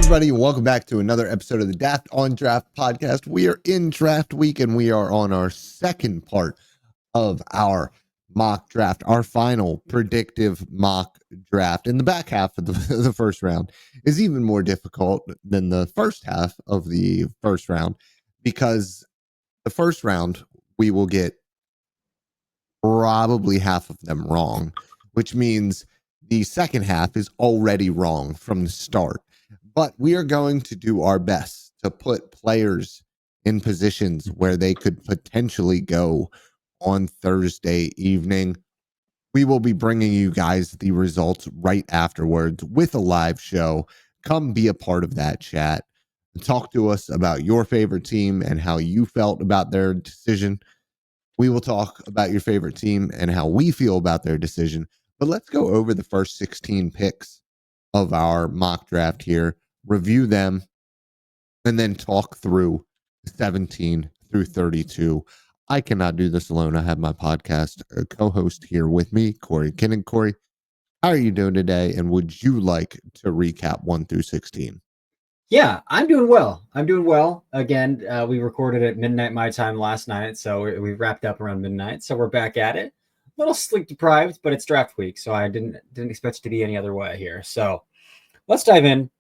everybody? Welcome back to another episode of the Daft on Draft podcast. We are in draft week and we are on our second part of our mock draft, our final predictive mock draft. In the back half of the first round is even more difficult than the first half of the first round, because the first round we will get probably half of them wrong, which means the second half is already wrong from the start. But we are going to do our best to put players in positions where they could potentially go on Thursday evening. We will be bringing you guys the results right afterwards with a live show. Come be a part of that chat. Talk to us about your favorite team and how you felt about their decision. We will talk about your favorite team and how we feel about their decision. But let's go over the first 16 picks of our mock draft here, review them, and then talk through 17 through 32. I cannot do this alone. I have my podcast co-host here with me, Corey Kinnan. Corey, how are you doing today? And would you like to recap 1 through 16? Yeah, I'm doing well. Again, we recorded at midnight my time last night, so we wrapped up around midnight. So we're back at it. A little sleep deprived, but it's draft week, so I didn't expect it to be any other way here. So let's dive in.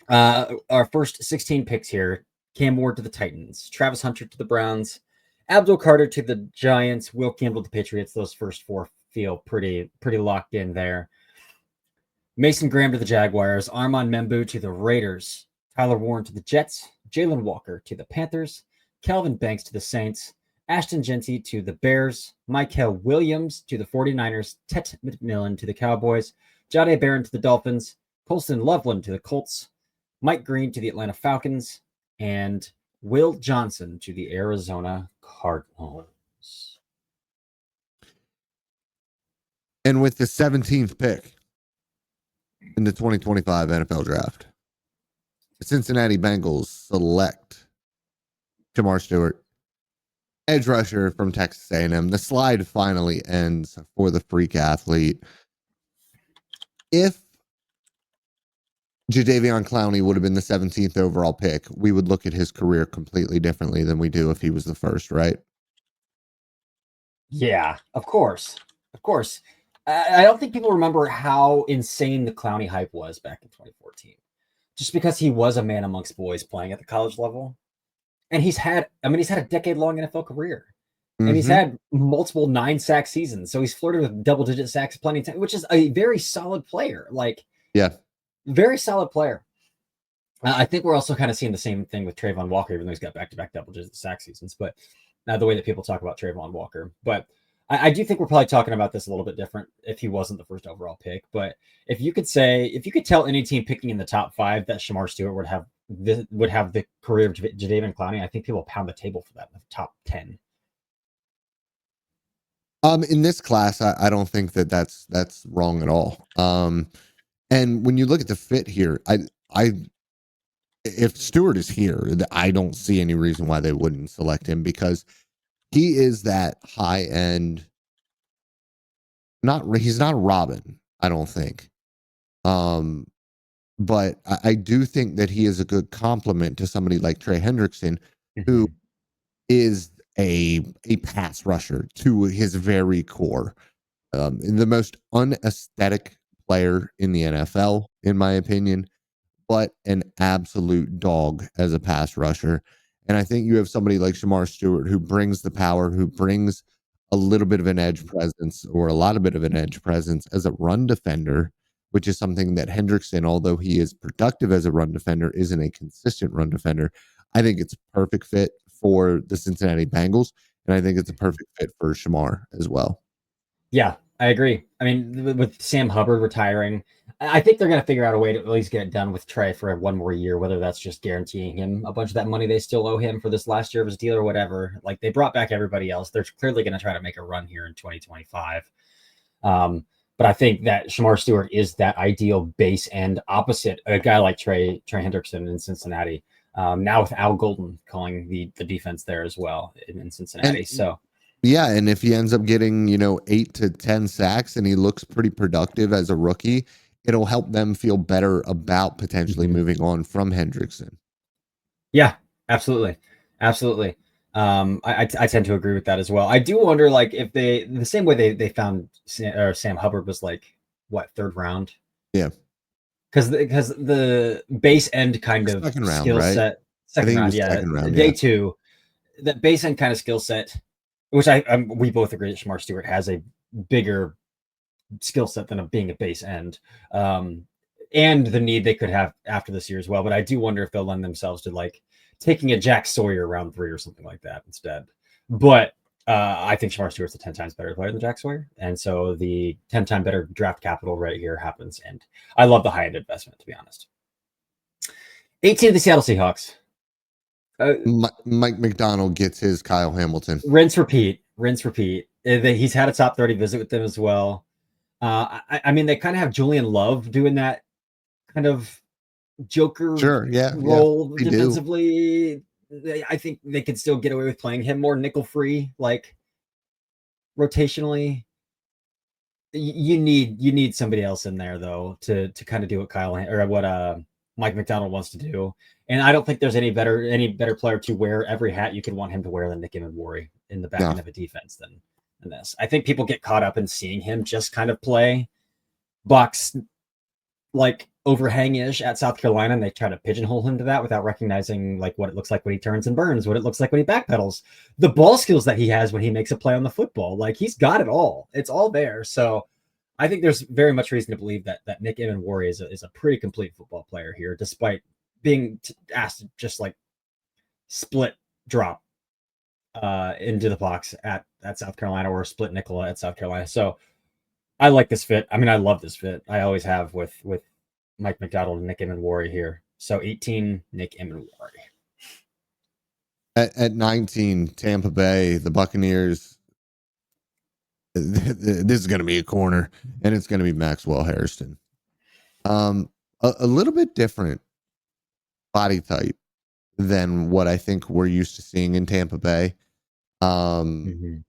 Our first 16 picks here: Cam Ward to the Titans, Travis Hunter to the Browns, Abdul Carter to the Giants, Will Campbell to the Patriots. Those first four feel pretty locked in there. Mason Graham to the Jaguars, Armand Membu to the Raiders, Tyler Warren to the Jets, Jalen Walker to the Panthers, Calvin Banks to the Saints, Ashton Genty to the Bears, Michael Williams to the 49ers, Tet McMillan to the Cowboys, Jahdae Barron to the Dolphins, Colston Loveland to the Colts, Mike Green to the Atlanta Falcons, and Will Johnson to the Arizona Cardinals. And with the 17th pick in the 2025 NFL Draft, the Cincinnati Bengals select Jamar Stewart, edge rusher from Texas A&M. The slide finally ends for the freak athlete. If Jadeveon Clowney would have been the 17th overall pick, we would look at his career completely differently than we do if he was the first, right? Yeah, of course. I don't think people remember how insane the Clowney hype was back in 2014. Just because he was a man amongst boys playing at the college level. And he's had a decade-long NFL career. And he's had multiple 9-sack seasons. So he's flirted with double-digit sacks plenty of time, which is a very solid player. Very solid player. I think we're also kind of seeing the same thing with Trayvon Walker, even though he's got back-to-back double-digit sack seasons. But the way that people talk about Trayvon Walker. But I do think we're probably talking about this a little bit different if he wasn't the first overall pick. But if you could tell any team picking in the top 5 that Jamar Stewart would have the career of Jadeveon Clowney, I think people pound the table for that in the top 10. In this class, I don't think that's wrong at all. And when you look at the fit here, if Stewart is here, I don't see any reason why they wouldn't select him, because he is that high end. He's not a Robin, I don't think. But I do think that he is a good complement to somebody like Trey Hendrickson, who is a pass rusher to his very core. The most unaesthetic player in the NFL, in my opinion, but an absolute dog as a pass rusher. And I think you have somebody like Jamar Stewart who brings the power, who brings a little bit of an edge presence, or a lot of bit of an edge presence as a run defender, which is something that Hendrickson, although he is productive as a run defender, isn't a consistent run defender. I think it's a perfect fit for the Cincinnati Bengals, and I think it's a perfect fit for Jamar as well. Yeah, I agree. I mean, with Sam Hubbard retiring, I think they're going to figure out a way to at least get it done with Trey for one more year, whether that's just guaranteeing him a bunch of that money they still owe him for this last year of his deal or whatever. Like, they brought back everybody else. They're clearly going to try to make a run here in 2025. But I think that Jamar Stewart is that ideal base end opposite a guy like Trey Hendrickson in Cincinnati. Now with Al Golden calling the defense there as well in Cincinnati. Yeah, and if he ends up getting, 8 to 10 sacks and he looks pretty productive as a rookie, it'll help them feel better about potentially moving on from Hendrickson. Yeah, absolutely. Absolutely. I tend to agree with that as well. I do wonder, like, if the same way they found Sam Hubbard was like, what, third round? Yeah. Because the base end kind of Second round, skill right? set, I second think it round, was yeah, second round, day yeah. two, that base end kind of skill set, which we both agree that Shamar Stewart has a bigger skill set than being a base end, and the need they could have after this year as well. But I do wonder if they'll lend themselves to like taking a Jack Sawyer round 3 or something like that instead. But I think Shamar Stewart's a 10 times better player than Jack Sawyer. And so the 10 times better draft capital right here happens. And I love the high end investment, to be honest. 18 of the Seattle Seahawks. Mike McDonald gets his Kyle Hamilton. Rinse, repeat. Rinse, repeat. He's had a top 30 visit with them as well. I mean, they kind of have Julian Love doing that kind of Joker role defensively. I think they could still get away with playing him more nickel free, like rotationally. You need somebody else in there though to kind of do what Mike McDonald wants to do. And I don't think there's any better player to wear every hat you could want him to wear than Nick Emenwari in the back end of a defense than this. I think people get caught up in seeing him just kind of play box like overhang-ish at South Carolina, and they try to pigeonhole him to that without recognizing like what it looks like when he turns and burns, what it looks like when he backpedals, the ball skills that he has when he makes a play on the football. Like he's got it all. It's all there. So I think there's very much reason to believe that Nick Emenwari is a pretty complete football player here, despite being asked to just like split drop into the box at South Carolina or split nickel at South Carolina. So I like this fit. I mean, I love this fit. I always have with Mike McDonald and Nick Emenwari here. So 18, Nick Emenwari. At 19, Tampa Bay, the Buccaneers. This is going to be a corner, and it's going to be Maxwell Hairston. A little bit different body type than what I think we're used to seeing in Tampa Bay. From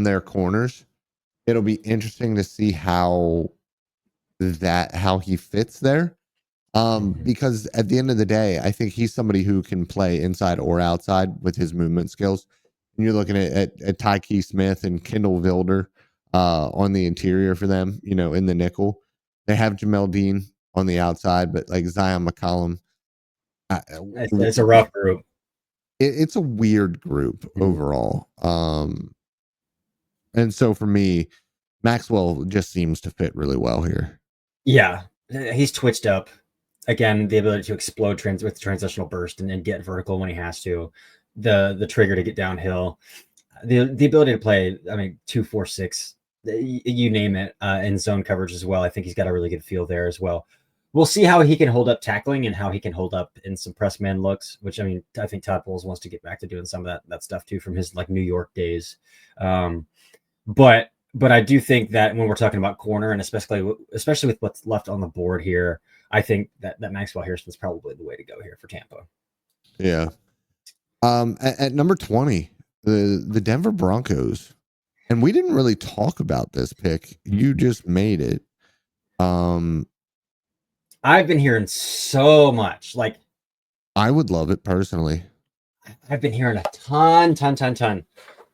their corners, it'll be interesting to see how he fits there. Because at the end of the day, I think he's somebody who can play inside or outside with his movement skills. And you're looking at Tyke Smith and Kendall Vilder on the interior for them, in the nickel. They have Jamel Dean on the outside, but like Zion McCollum. It's a rough group. It's a weird group overall. And so for me, Maxwell just seems to fit really well here. Yeah, he's twitched up. Again, the ability to explode with transitional burst and get vertical when he has to. The trigger to get downhill. The ability to play, I mean, 2-4-6, you name it, in zone coverage as well. I think he's got a really good feel there as well. We'll see how he can hold up tackling and how he can hold up in some press man looks, which, I mean, I think Todd Bowles wants to get back to doing some of that stuff too from his like New York days. But I do think that when we're talking about corner, and especially with what's left on the board here, I think that Maxwell Hairston's probably the way to go here for Tampa. Yeah. At number 20, the Denver Broncos. And we didn't really talk about this pick. You just made it. I've been hearing so much. Like, I would love it personally. I've been hearing a ton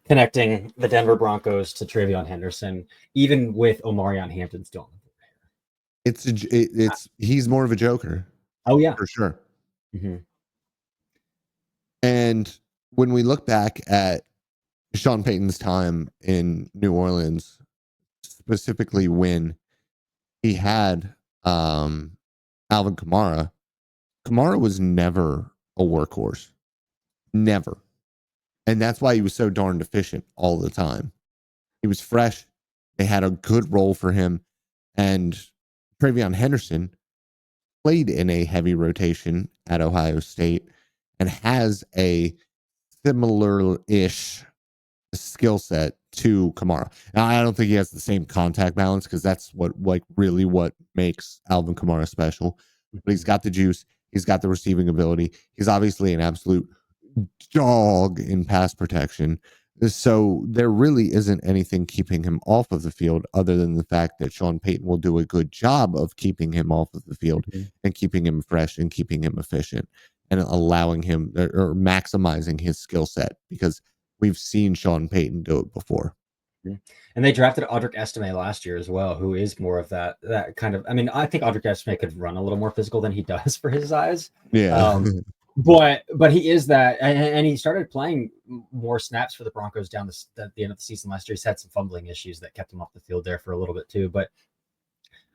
connecting the Denver Broncos to Travion Henderson, even with Omarion Hampton still. He's more of a joker. Oh yeah, for sure. And when we look back at Sean Payton's time in New Orleans, specifically when he had Alvin Kamara was never a workhorse. Never. And that's why he was so darn efficient all the time. He was fresh. They had a good role for him. And Travion Henderson played in a heavy rotation at Ohio State and has a similar-ish skill set to Kamara. Now, I don't think he has the same contact balance because that's what makes Alvin Kamara special. But he's got the juice. He's got the receiving ability. He's obviously an absolute dog in pass protection. So there really isn't anything keeping him off of the field other than the fact that Sean Payton will do a good job of keeping him off of the field and keeping him fresh and keeping him efficient and allowing him or maximizing his skill set, because we've seen Sean Payton do it before. And they drafted Audric Estime last year as well, who is more of that kind of. I mean, I think Audric Estime could run a little more physical than he does for his size. Yeah. But he is that, and he started playing more snaps for the Broncos at the end of the season last year. He's had some fumbling issues that kept him off the field there for a little bit too. But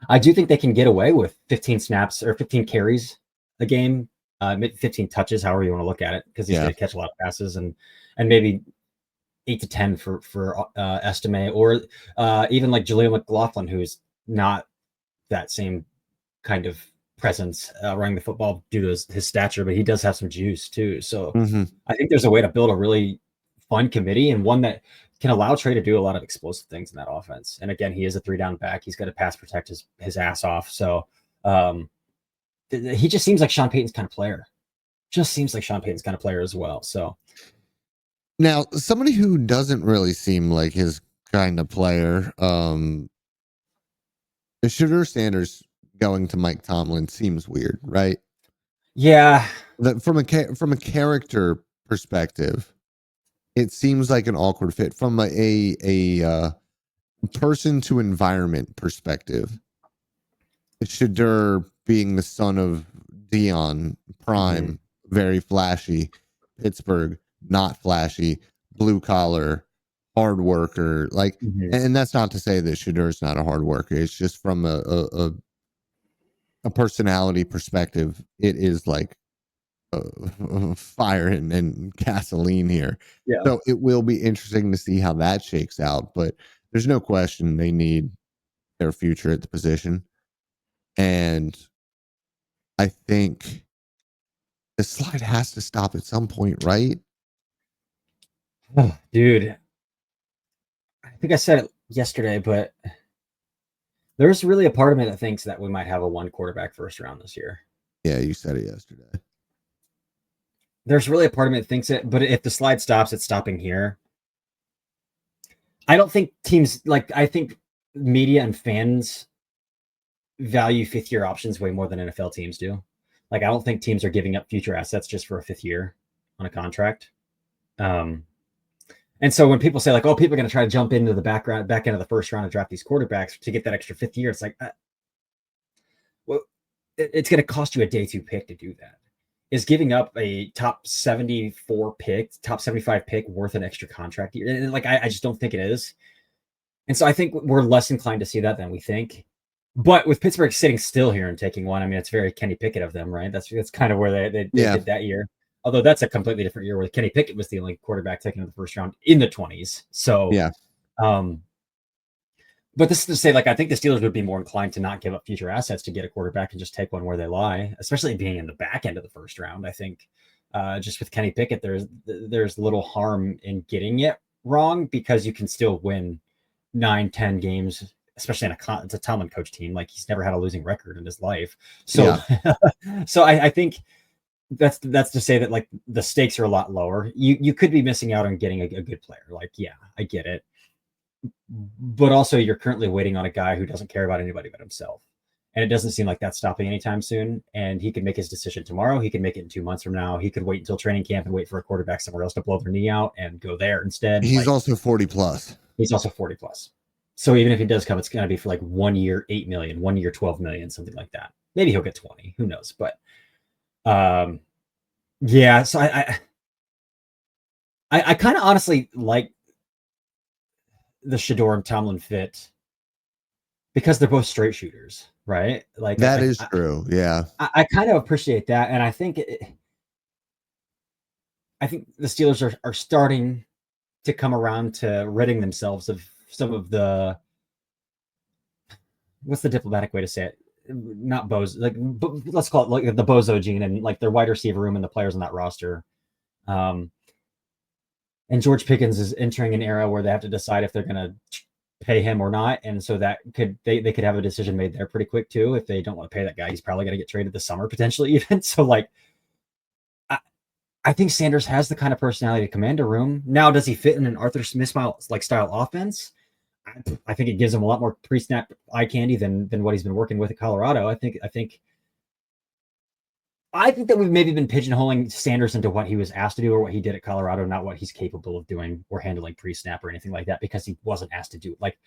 I do think they can get away with 15 snaps or 15 carries a game, 15 touches, however you want to look at it, because he's going to catch a lot of passes and maybe 8 to 10 for Estime, or even like Jaleel McLaughlin, who's not that same kind of presence running the football due to his stature, but he does have some juice too. So I think there's a way to build a really fun committee, and one that can allow Trey to do a lot of explosive things in that offense. And again, he is a 3-down back. He's got to pass protect his ass off. So he just seems like Sean Payton's kind of player. Just seems like Sean Payton's kind of player as well. So now, somebody who doesn't really seem like his kind of player, Shedeur Sanders going to Mike Tomlin seems weird, right? Yeah. From a character perspective, it seems like an awkward fit. From a person to environment perspective, Shedeur being the son of Dion, prime, very flashy, Pittsburgh, not flashy, blue collar, hard worker. Like, and that's not to say that Shedeur's not a hard worker. It's just from a personality perspective, it is like fire and gasoline here. Yeah. So it will be interesting to see how that shakes out. But there's no question they need their future at the position. And I think the slide has to stop at some point, right? Oh, dude, I think I said it yesterday, but there's really a part of me that thinks that we might have a 1 quarterback first round this year. Yeah, you said it yesterday. There's really a part of me that thinks it, but if the slide stops, it's stopping here. I don't think teams I think media and fans value 5th-year options way more than NFL teams do. Like, I don't think teams are giving up future assets just for a 5th year on a contract. And so when people say like, oh, people are going to try to jump into the back end of the first round and draft these quarterbacks to get that extra 5th year, it's like, well, it's going to cost you a day 2 pick to do that. Is giving up a top 74 pick, top 75 pick worth an extra contract year? And like, I just don't think it is. And so I think we're less inclined to see that than we think. But with Pittsburgh sitting still here and taking one, I mean, it's very Kenny Pickett of them, right? That's kind of where they did that year. Although that's a completely different year where Kenny Pickett was the only quarterback taken in the first round in the 20s. So, yeah. But this is to say, like, I think the Steelers would be more inclined to not give up future assets to get a quarterback and just take one where they lie, especially being in the back end of the first round. I think just with Kenny Pickett, there's little harm in getting it wrong, because you can still win 9-10 games, especially it's a Tomlin coach team. Like, he's never had a losing record in his life. So, so I think that's to say that like the stakes are a lot lower. You could be missing out on getting a good player. Like, yeah, I get it. But also you're currently waiting on a guy who doesn't care about anybody but himself. And it doesn't seem like that's stopping anytime soon. And he could make his decision tomorrow. He could make it in 2 months from now. He could wait until training camp and wait for a quarterback somewhere else to blow their knee out and go there instead. He's also 40 plus. He's also 40 plus. So even if he does come, it's going to be for like 1 year, 8 million, 1 year, 12 million, something like that. Maybe he'll get 20, who knows? But yeah, so I kind of honestly like the Shedeur and Tomlin fit because they're both straight shooters, right? Like, that is true. Yeah, I kind of appreciate that, and I think the Steelers are starting to come around to ridding themselves of some of the, what's the diplomatic way to say it? Not bozo, like, let's call it like the bozo gene, and like their wide receiver room and the players on that roster. And George Pickens is entering an era where they have to decide if they're going to pay him or not. And so that they could have a decision made there pretty quick too. If they don't want to pay that guy, he's probably going to get traded this summer potentially even. So like, I think Sanders has the kind of personality to command a room. Now, does he fit in an Arthur Smith style offense? I think it gives him a lot more pre-snap eye candy than what he's been working with at Colorado. I think that we've maybe been pigeonholing Sanders into what he was asked to do or what he did at Colorado, not what he's capable of doing or handling pre-snap or anything like that, because he wasn't asked to do it. Like,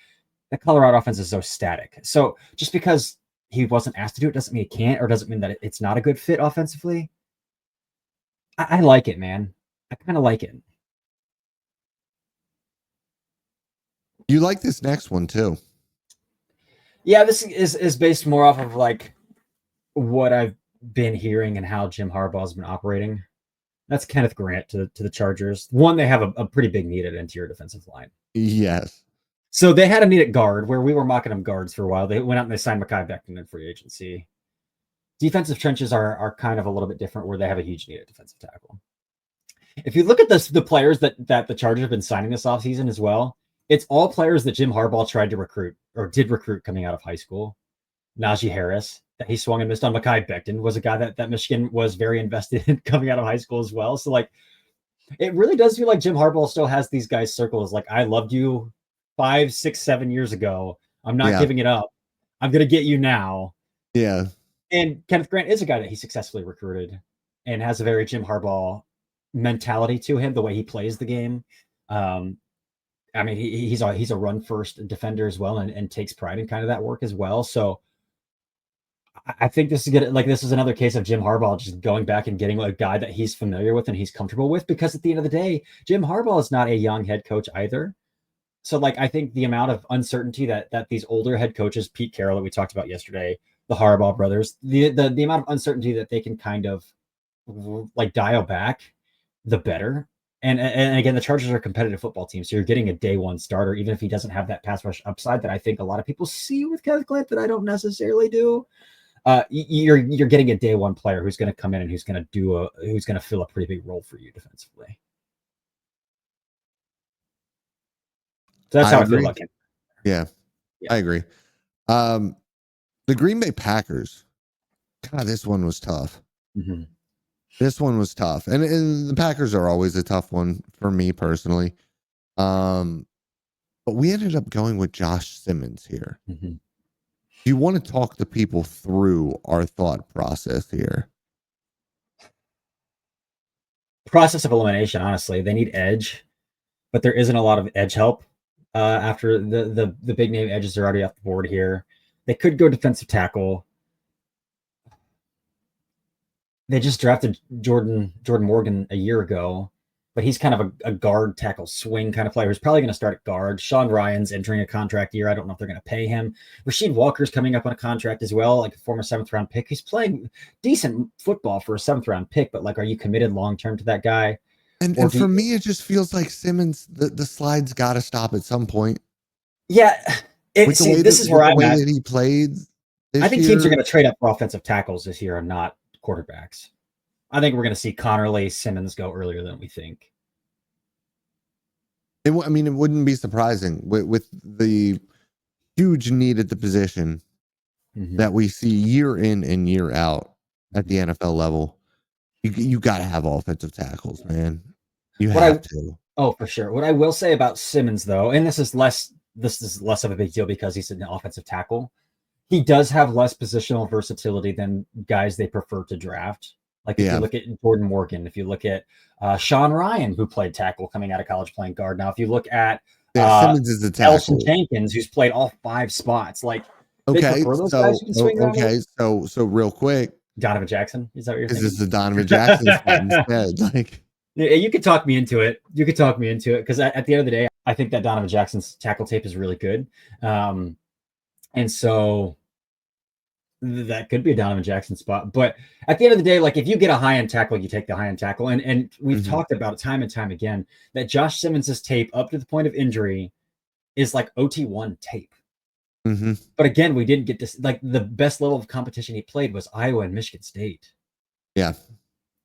the Colorado offense is so static. So just because he wasn't asked to do it doesn't mean he can't, or doesn't mean that it's not a good fit offensively. I like it, man. I kind of like it. You like this next one too. Yeah, this is based more off of like what I've been hearing and how Jim Harbaugh's been operating. That's Kenneth Grant to the Chargers. One, they have a pretty big need at interior defensive line. Yes. So they had a need at guard where we were mocking them guards for a while. They went out and they signed Mekhi Becton in free agency. Defensive trenches are kind of a little bit different where they have a huge need at defensive tackle. If you look at the players that the Chargers have been signing this offseason as well, it's all players that Jim Harbaugh tried to recruit or did recruit coming out of high school. Najee Harris, that he swung and missed on. Mekhi Becton was a guy that Michigan was very invested in coming out of high school as well. So, like, it really does feel like Jim Harbaugh still has these guys circled. Like, I loved you 5, 6, 7 years ago. I'm not giving it up. I'm going to get you now. Yeah. And Kenneth Grant is a guy that he successfully recruited and has a very Jim Harbaugh mentality to him, the way he plays the game. I mean, he's a run first defender as well, and takes pride in kind of that work as well. So I think this is good. Like, this is another case of Jim Harbaugh just going back and getting a guy that he's familiar with and he's comfortable with, because at the end of the day, Jim Harbaugh is not a young head coach either. So, like, I think the amount of uncertainty that these older head coaches, Pete Carroll that we talked about yesterday, the Harbaugh brothers, the amount of uncertainty that they can kind of like dial back, the better. And again, the Chargers are a competitive football team, so you're getting a day one starter, even if he doesn't have that pass rush upside that I think a lot of people see with Kenneth Grant that I don't necessarily do. You're getting a day one player who's going to come in and who's going to fill a pretty big role for you defensively. So that's how I feel about him. Yeah, I agree. The Green Bay Packers. God, this one was tough. Mm-hmm. This one was tough. And the Packers are always a tough one for me personally. But we ended up going with Josh Simmons here. Mm-hmm. Do you want to talk to people through our thought process here? Process of elimination, honestly. They need edge, but there isn't a lot of edge help after the big name edges are already off the board here. They could go defensive tackle. They just drafted Jordan Morgan a year ago, but he's kind of a guard tackle swing kind of player who's probably going to start at guard. Sean Ryan's entering a contract year. I don't know if they're going to pay him. Rasheed Walker's coming up on a contract as well, like a former 7th round pick. He's playing decent football for a 7th round pick, but like, are you committed long term to that guy? And for me, it just feels like Simmons, the slide's got to stop at some point. Yeah. This is where I'm at. That he played I think teams are going to trade up for offensive tackles this year and not quarterbacks. I think we're going to see Connerly, Simmons go earlier than we think. It wouldn't be surprising with the huge need at the position that we see year in and year out at the NFL level. You got to have offensive tackles, man. You have to. Oh, for sure. What I will say about Simmons, though, and this is less of a big deal because he's an offensive tackle. He does have less positional versatility than guys they prefer to draft. Like, if you look at Jordan Morgan, if you look at Sean Ryan, who played tackle coming out of college playing guard. Now, if you look at Simmons is the tackle. Elson Jenkins, who's played all 5 spots. Like, okay, so real quick, Donovan Jackson, is that what you're thinking? Is this the Donovan Jackson spot instead? Like, you could talk me into it. Because at the end of the day, I think that Donovan Jackson's tackle tape is really good. And so that could be a Donovan Jackson spot. But at the end of the day, like, if you get a high-end tackle, you take the high-end tackle. And we've talked about it time and time again that Josh Simmons' tape up to the point of injury is like OT1 tape. But again, we didn't get this. Like, the best level of competition he played was Iowa and Michigan State. Yeah.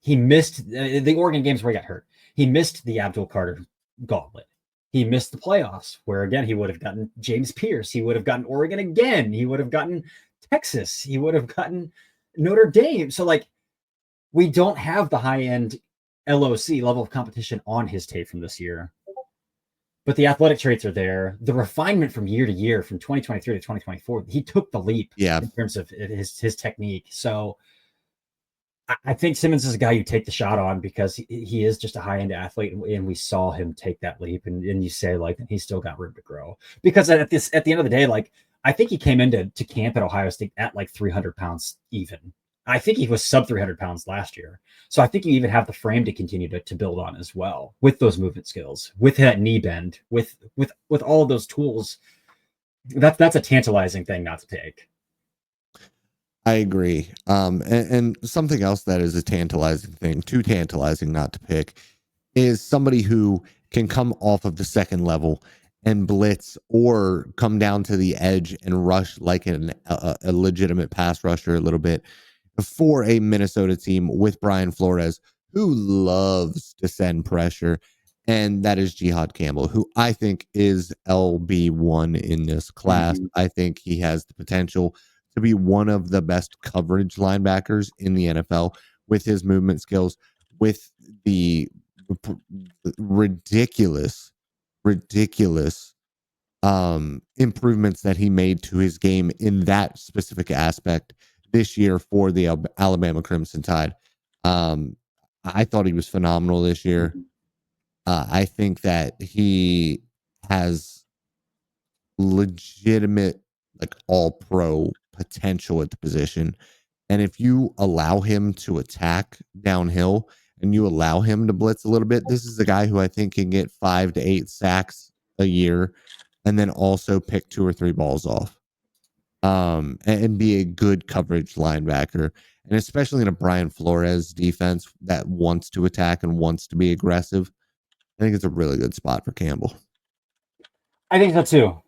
He missed the Oregon games where he got hurt. He missed the Abdul Carter gauntlet. He missed the playoffs where, again, he would have gotten James Pierce. He would have gotten Oregon again. He would have gotten Texas. He would have gotten Notre Dame. So, like, we don't have the high end LOC, level of competition, on his tape from this year. But the athletic traits are there. The refinement from year to year, from 2023 to 2024, he took the leap in terms of his technique. So I think Simmons is a guy you take the shot on because he is just a high end athlete, and we saw him take that leap. And you say, like, he's still got room to grow, because at the end of the day, like, I think he came into camp at Ohio State at like 300 pounds even. I think he was sub 300 pounds last year. So I think you even have the frame to continue to build on as well, with those movement skills, with that knee bend, with all of those tools. That's a tantalizing thing not to take. I agree. And something else that is a tantalizing thing, too tantalizing not to pick, is somebody who can come off of the second level and blitz, or come down to the edge and rush like a legitimate pass rusher a little bit, for a Minnesota team with Brian Flores, who loves to send pressure. And that is Jihad Campbell, who I think is LB1 in this class. Mm-hmm. I think he has the potential to be one of the best coverage linebackers in the NFL, with his movement skills, with the ridiculous improvements that he made to his game in that specific aspect this year for the Alabama Crimson Tide. I thought he was phenomenal this year. Mm-hmm. I think that he has legitimate, like, all pro potential at the position. And if you allow him to attack downhill and you allow him to blitz a little bit, this is a guy who I think can get 5 to 8 sacks a year, and then also pick 2 or 3 balls off. And be a good coverage linebacker. And especially in a Brian Flores defense that wants to attack and wants to be aggressive, I think it's a really good spot for Campbell. I think so too.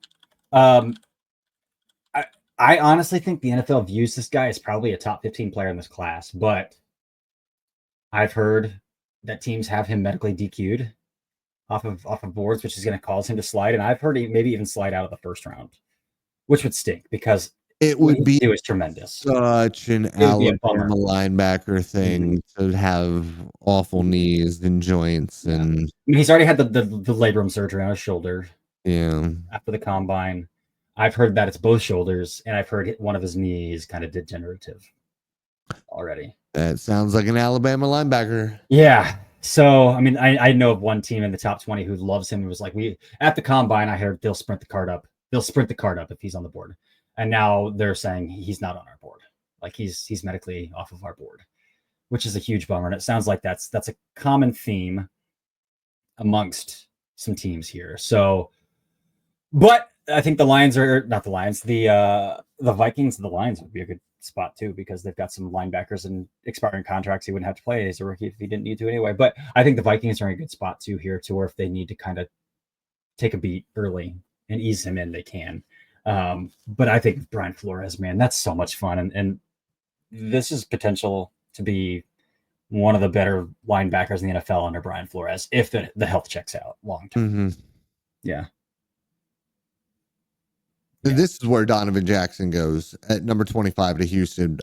I honestly think the NFL views this guy as probably a top 15 player in this class, but I've heard that teams have him medically DQ'd off of boards, which is going to cause him to slide. And I've heard he maybe even slide out of the first round, which would stink, because it would be it was tremendous. Such an Alabama linebacker thing to have awful knees and joints, and I mean, he's already had the labrum surgery on his shoulder. Yeah. After the combine, I've heard that it's both shoulders, and I've heard one of his knees kind of degenerative already. That sounds like an Alabama linebacker. Yeah. So, I mean, I know of one team in the top 20 who loves him. It was like, at the combine, I heard they'll sprint the card up. They'll sprint the card up if he's on the board. And now they're saying he's not on our board. Like, he's medically off of our board, which is a huge bummer. And it sounds like that's a common theme amongst some teams here. So, but I think the Lions are not the Lions. The Vikings and the Lions would be a good spot too, because they've got some linebackers and expiring contracts he wouldn't have to play as a rookie if he didn't need to anyway. But I think the Vikings are in a good spot too here, to where if they need to kind of take a beat early and ease him in, they can. But I think Brian Flores, man, that's so much fun. And this is potential to be one of the better linebackers in the NFL under Brian Flores, if the health checks out long term. Mm-hmm. Yeah. This is where Donovan Jackson goes at number 25 to Houston.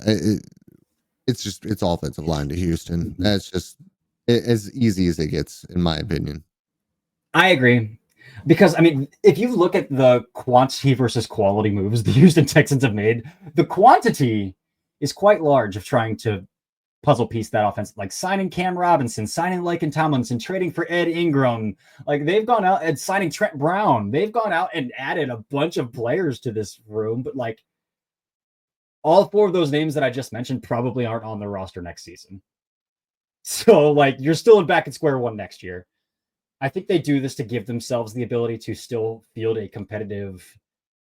It's offensive line to Houston. Mm-hmm. That's just as easy as it gets, in my opinion. I agree. Because, I mean, if you look at the quantity versus quality moves the Houston Texans have made, the quantity is quite large of trying to puzzle piece that offense, like signing Cam Robinson, signing Laken Tomlinson, trading for Ed Ingram. Like, they've gone out and signing Trent Brown. They've gone out and added a bunch of players to this room, but like, all 4 of those names that I just mentioned probably aren't on the roster next season. So, like, you're still back at square one next year. I think they do this to give themselves the ability to still field a competitive,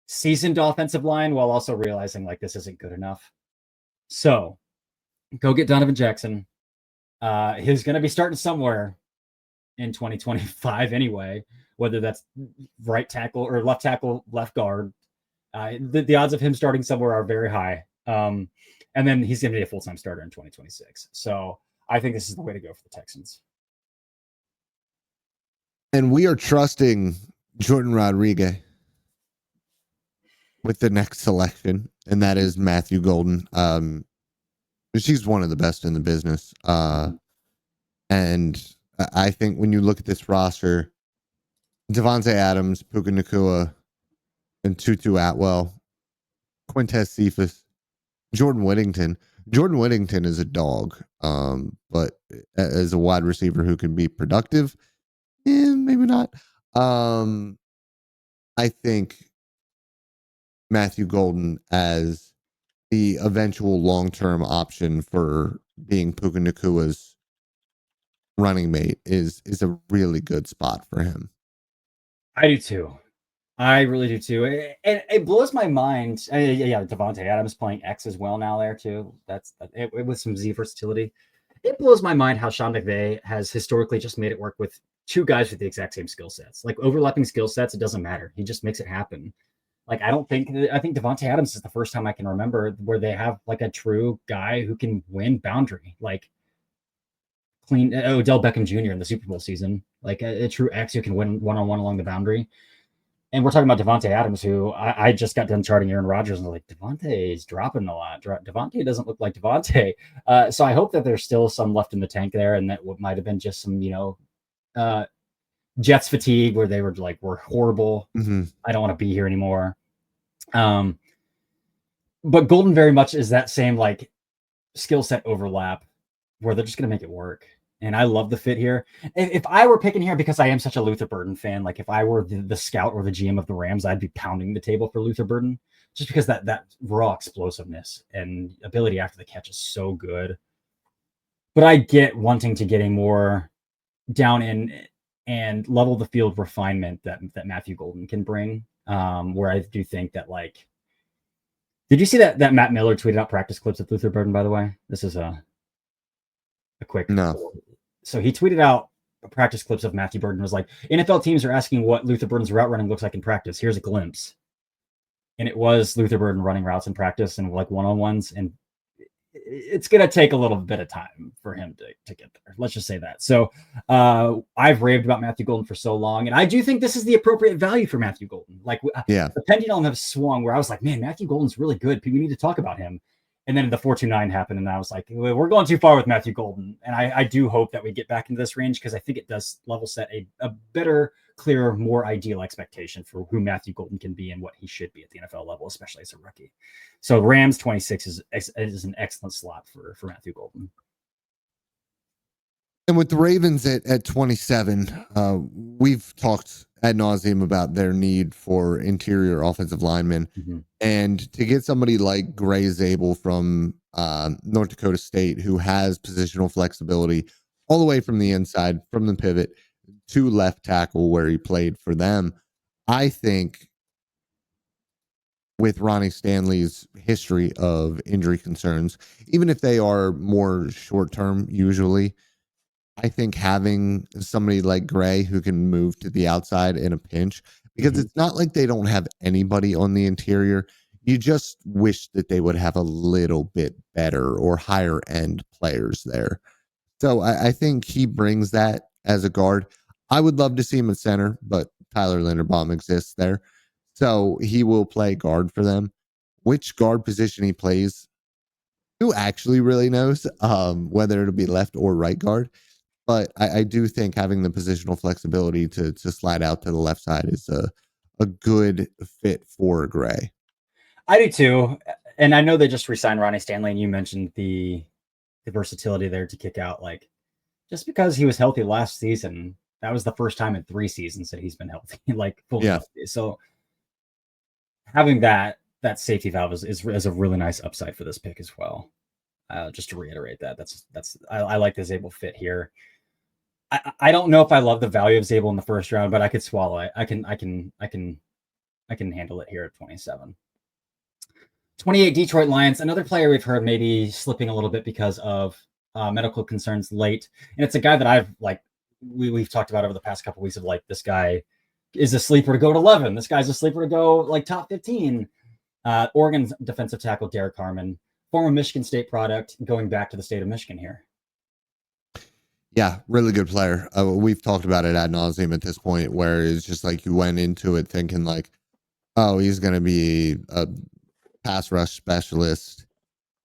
seasoned offensive line, while also realizing, like, this isn't good enough. So go get Donovan Jackson. He's going to be starting somewhere in 2025 whether that's right tackle or left tackle, left guard. The odds of him starting somewhere are very high. And then he's going to be a full-time starter in 2026. So I think this is the way to go for the Texans. And we are trusting Jordan Rodriguez with the next selection, and that is Matthew Golden. She's one of the best in the business. And I think when you look at this roster, Devontae Adams, Puka Nakua, and Tutu Atwell, Quintez Cephas, Jordan Whittington. Jordan Whittington is a dog, but as a wide receiver who can be productive, maybe not. I think Matthew Golden as the eventual long-term option for being Puka Nakua's running mate is a really good spot for him. I do too. I really do too. And it blows my mind. Yeah, Devontae Adams playing X as well now there too. That's it with some Z versatility. It blows my mind how Sean McVay has historically just made it work with two guys with the exact same skill sets. Like overlapping skill sets, it doesn't matter. He just makes it happen. Like I think Devontae Adams is the first time I can remember where they have like a true guy who can win boundary, like clean Odell Beckham Jr. in the Super Bowl season, like a true X who can win one-on-one along the boundary. And we're talking about Devontae Adams, who I just got done charting Aaron Rodgers, and I'm like, Devontae is dropping a lot. Devontae doesn't look like Devontae. So I hope that there's still some left in the tank there, and that what might have been just some, Jets fatigue where they were like, we're horrible. Mm-hmm. I don't want to be here anymore. But Golden very much is that same like skill set overlap where they're just going to make it work. And I love the fit here. If I were picking here, because I am such a Luther Burden fan, like if I were the scout or the GM of the Rams, I'd be pounding the table for Luther Burden just because that raw explosiveness and ability after the catch is so good. But I get wanting to get a more down in and level the field refinement that Matthew Golden can bring. Where I do think that, like, did you see that Matt Miller tweeted out practice clips of Luther Burden, by the way? This is a quick. No. So he tweeted out practice clips of Matthew Burden, was like, NFL teams are asking what Luther Burden's route running looks like in practice. Here's a glimpse. And it was Luther Burden running routes in practice and like one-on-ones. And it's going to take a little bit of time for him to get there. Let's just say that. So I've raved about Matthew Golden for so long. And I do think this is the appropriate value for Matthew Golden. Like the pendulum has swung where I was like, man, Matthew Golden's really good. We need to talk about him. And then the 4.29 happened, and I was like, we're going too far with Matthew Golden. And I do hope that we get back into this range because I think it does level set a better, clearer, more ideal expectation for who Matthew Golden can be and what he should be at the NFL level, especially as a rookie. So Rams 26 is an excellent slot for Matthew Golden. And with the Ravens at 27, we've talked ad nauseum about their need for interior offensive linemen. Mm-hmm. And to get somebody like Gray Zabel from North Dakota State, who has positional flexibility all the way from the inside, from the pivot to left tackle where he played for them, I think with Ronnie Stanley's history of injury concerns, even if they are more short-term usually, I think having somebody like Gray who can move to the outside in a pinch, because it's not like they don't have anybody on the interior. You just wish that they would have a little bit better or higher end players there. So I think he brings that as a guard. I would love to see him at center, but Tyler Linderbaum exists there. So he will play guard for them. Which guard position he plays, who actually really knows, whether it'll be left or right guard. But I do think having the positional flexibility to slide out to the left side is a good fit for Gray. I do too. And I know they just re-signed Ronnie Stanley, and you mentioned the versatility there to kick out. Like, just because he was healthy last season, that was the first time in 3 seasons that he's been healthy, like fully healthy. So having that safety valve is a really nice upside for this pick as well. Just to reiterate I like the Zabel fit here. I don't know if I love the value of Zabel in the first round, but I could swallow it. I can handle it here at 27. 28 Detroit Lions, another player we've heard maybe slipping a little bit because of medical concerns late. And it's a guy that I've like, we've talked about over the past couple of weeks of like, this guy is a sleeper to go to 11. This guy's a sleeper to go like top 15. Oregon's defensive tackle, Derek Harmon, former Michigan State product, going back to the state of Michigan here. Yeah, really good player. We've talked about it ad nauseum at this point, where it's just like you went into it thinking like, oh, he's going to be a pass rush specialist.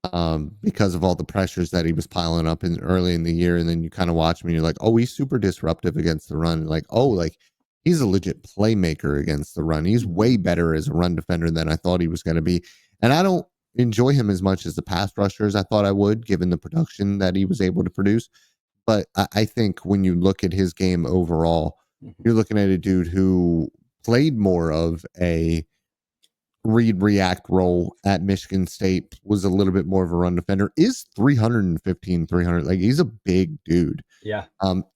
because of all the pressures that he was piling up in early in the year. And then you kind of watch him and you're like, oh, he's super disruptive against the run. Like, oh, like he's a legit playmaker against the run. He's way better as a run defender than I thought he was going to be. And I don't enjoy him as much as the pass rusher as I thought I would, given the production that he was able to produce. But I think when you look at his game overall, you're looking at a dude who played more of a read react role at Michigan State, was a little bit more of a run defender, is 315, 300. Like he's a big dude. Yeah.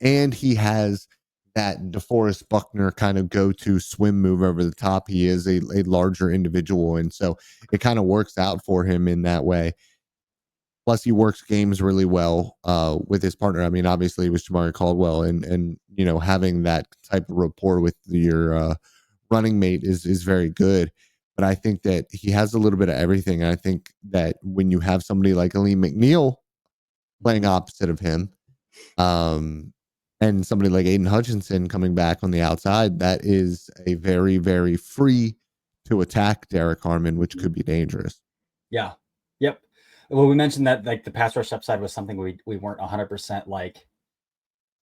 And he has that DeForest Buckner kind of go-to swim move over the top. He is a larger individual. And so it kind of works out for him in that way. Plus, he works games really well with his partner. I mean, obviously, it was Jamari Caldwell, and you know, having that type of rapport with your running mate is very good. But I think that he has a little bit of everything. And I think that when you have somebody like Aleem McNeil playing opposite of him, and somebody like Aiden Hutchinson coming back on the outside, that is a very, very free to attack Derek Harmon, which could be dangerous. Yeah. Yep. Well, we mentioned that like the pass rush upside was something we weren't 100% like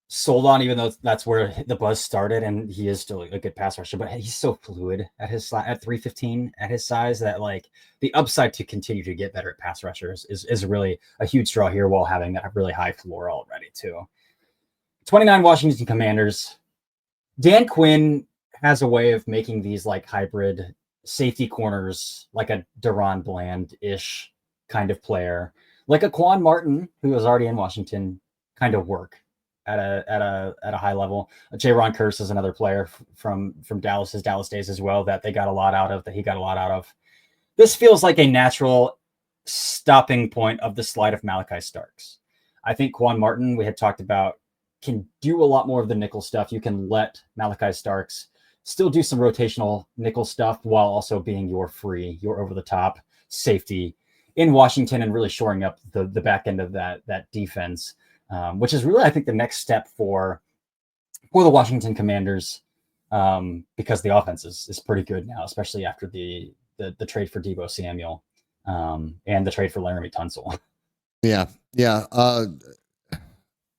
sold on, even though that's where the buzz started, and he is still a good pass rusher, but he's so fluid at his at 315 at his size that like the upside to continue to get better at pass rushers is really a huge draw here, while having that really high floor already too. 29 Washington Commanders. Dan Quinn has a way of making these like hybrid safety corners, like a Deron Bland-ish kind of player, like a Quan Martin, who was already in Washington, kind of work at a high level. Jaron Kearse is another player from Dallas, his Dallas days as well, that they got a lot out of, that he got a lot out of. This feels like a natural stopping point of the slide of Malachi Starks. I think Quan Martin, we had talked about, can do a lot more of the nickel stuff. You can let Malachi Starks still do some rotational nickel stuff while also being your free, your over the top safety in Washington, and really shoring up the back end of that defense, which is really, I think, the next step for the Washington Commanders, because the offense is pretty good now, especially after the trade for Deebo Samuel, and the trade for Laramie Tunsil. Yeah.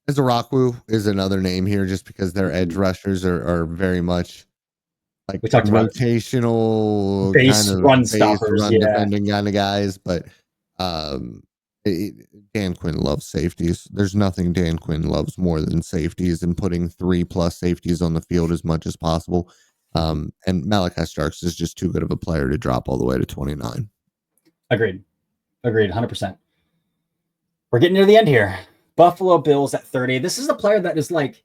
Ezaraku is another name here, just because their edge rushers are very much like we talked about rotational base kind of run base stoppers, run defending kind of guys. But Dan Quinn loves safeties. There's nothing Dan Quinn loves more than safeties, and putting 3+ safeties on the field as much as possible. And Malachi Starks is just too good of a player to drop all the way to 29. Agreed, 100%. We're getting near the end here. Buffalo Bills at 30. This is a player that is like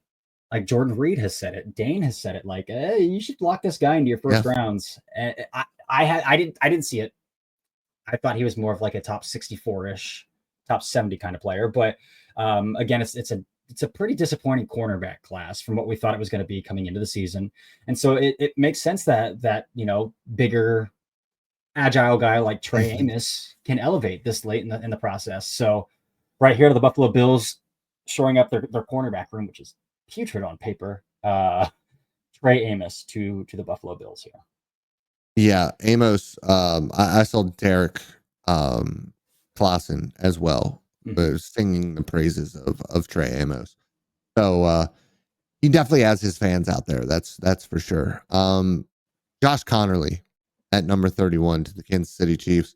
Jordan Reed has said it. Dane has said it. Like, hey, you should lock this guy into your first rounds. And I didn't see it. I thought he was more of like a top 64-ish, top 70 kind of player. But again, it's a pretty disappointing cornerback class from what we thought it was going to be coming into the season. And so it makes sense that you know, bigger, agile guy like Trey Amos can elevate this late in the process. So right here, the Buffalo Bills shoring up their cornerback room, which is putrid on paper. Trey Amos to the Buffalo Bills here. Yeah, Amos. I saw Derek Clausen as well, singing the praises of Trey Amos. So he definitely has his fans out there. That's for sure. Josh Connerly at number 31 to the Kansas City Chiefs.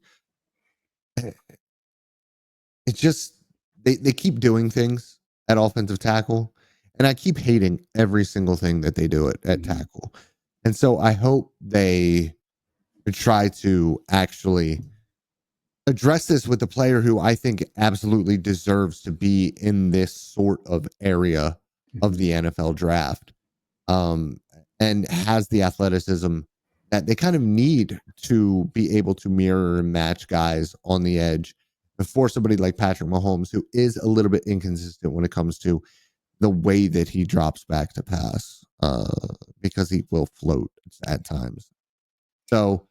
It's just they keep doing things at offensive tackle, and I keep hating every single thing that they do at tackle. And so I hope they try to actually address this with a player who I think absolutely deserves to be in this sort of area of the NFL draft, and has the athleticism that they kind of need to be able to mirror and match guys on the edge before somebody like Patrick Mahomes, who is a little bit inconsistent when it comes to the way that he drops back to pass, because he will float at times. So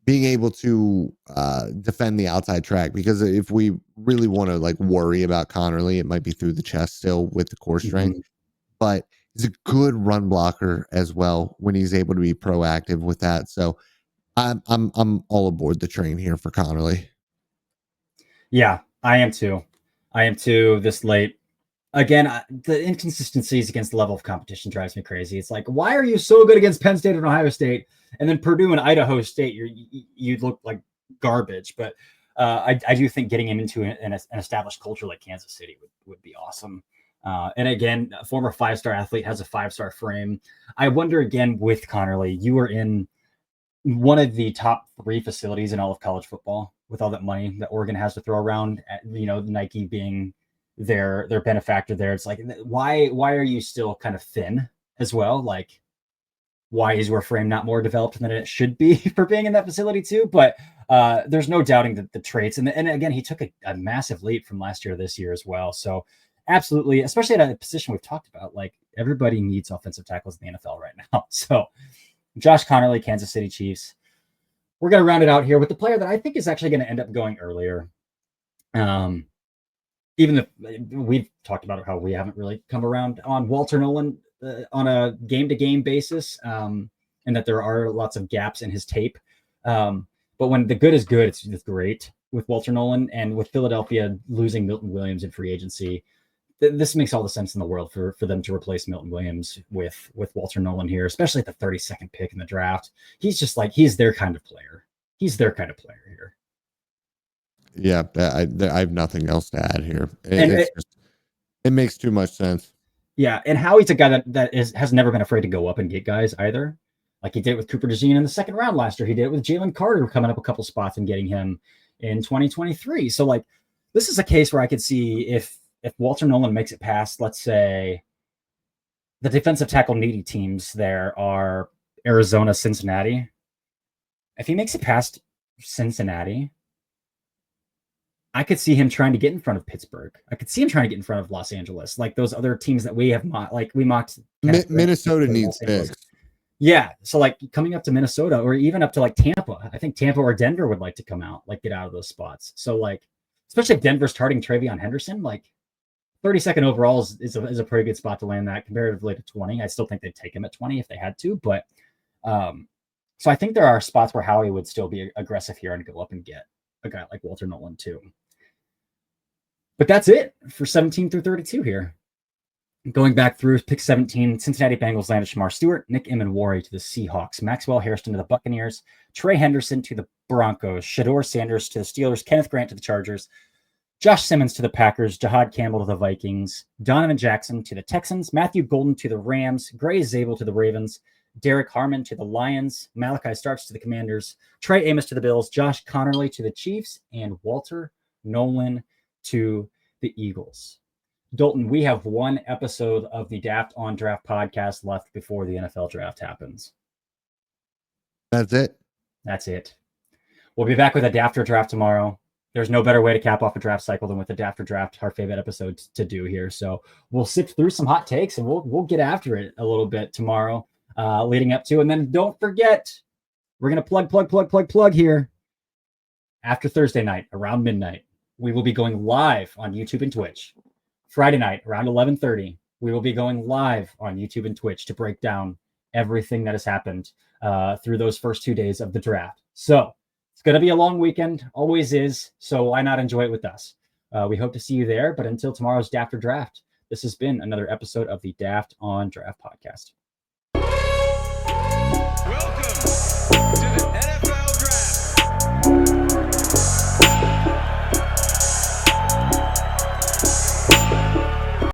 being able to defend the outside track, because if we really want to like worry about Connerly, it might be through the chest still with the core strength, but he's a good run blocker as well when he's able to be proactive with that. So I'm all aboard the train here for Connerly. Yeah, I am too. I am too this late. Again, the inconsistencies against the level of competition drives me crazy. It's like, why are you so good against Penn State and Ohio State, and then Purdue and Idaho State, you look like garbage. But I do think getting him into an established culture like Kansas City would be awesome. And again, a former 5-star athlete has a 5-star frame. I wonder again with Connerly, you were in one of the top 3 facilities in all of college football with all that money that Oregon has to throw around. Nike being their benefactor there. It's like, why are you still kind of thin as well? Like, why is your frame not more developed than it should be for being in that facility too? But there's no doubting that the traits, and again, he took a massive leap from last year to this year as well. So absolutely, especially at a position we've talked about, like everybody needs offensive tackles in the NFL right now. So Josh Connerly, Kansas City Chiefs. We're going to round it out here with the player that I think is actually going to end up going earlier. Even if we've talked about how we haven't really come around on Walter Nolan on a game-to-game basis, and that there are lots of gaps in his tape. But when the good is good, it's great with Walter Nolan. And with Philadelphia losing Milton Williams in free agency, this makes all the sense in the world for them to replace Milton Williams with Walter Nolan here, especially at the 32nd pick in the draft. He's just like, he's their kind of player. He's their kind of player here. Yeah, I have nothing else to add here. It makes too much sense. Yeah, and Howie's a guy that has never been afraid to go up and get guys either. Like he did with Cooper DeJean in the second round last year. He did it with Jalen Carter coming up a couple spots and getting him in 2023. So like, this is a case where I could see if Walter Nolan makes it past, let's say, the defensive tackle needy teams there are Arizona, Cincinnati. If he makes it past Cincinnati, I could see him trying to get in front of Pittsburgh. I could see him trying to get in front of Los Angeles, like those other teams that we have we mocked. Minnesota needs picks. Yeah, so like coming up to Minnesota or even up to like Tampa. I think Tampa or Denver would like to come out, like get out of those spots. So like, especially if Denver's starting Travion Henderson, like 32nd overall is a pretty good spot to land that comparatively to 20. I still think they'd take him at 20 if they had to, but so I think there are spots where Howie would still be aggressive here and go up and get a guy like Walter Nolan too. But that's it for 17 through 32 here. Going back through pick 17, Cincinnati Bengals landed Shamar Stewart, Nick Emanwari to the Seahawks, Maxwell Hairston to the Buccaneers, Trey Henderson to the Broncos, Shador Sanders to the Steelers, Kenneth Grant to the Chargers, Josh Simmons to the Packers, Jahad Campbell to the Vikings, Donovan Jackson to the Texans, Matthew Golden to the Rams, Gray Zabel to the Ravens, Derek Harmon to the Lions, Malachi Starks to the Commanders, Trey Amos to the Bills, Josh Connerly to the Chiefs, and Walter Nolan to the Eagles. Dalton, we have one episode of the Daft on Draft podcast left before the NFL draft happens. That's it. That's it. We'll be back with a Dafter draft tomorrow. There's no better way to cap off a draft cycle than with the Dafter draft, our favorite episode to do here. So we'll sift through some hot takes and we'll get after it a little bit tomorrow, leading up to. And then don't forget, we're going to plug here. After Thursday night, around midnight, we will be going live on YouTube and Twitch. Friday night, around 11:30, we will be going live on YouTube and Twitch to break down everything that has happened through those first 2 days of the draft. So it's going to be a long weekend, always is. So why not enjoy it with us? We hope to see you there. But until tomorrow's Dafter Draft, this has been another episode of the Daft on Draft podcast. Welcome to the NFL Draft.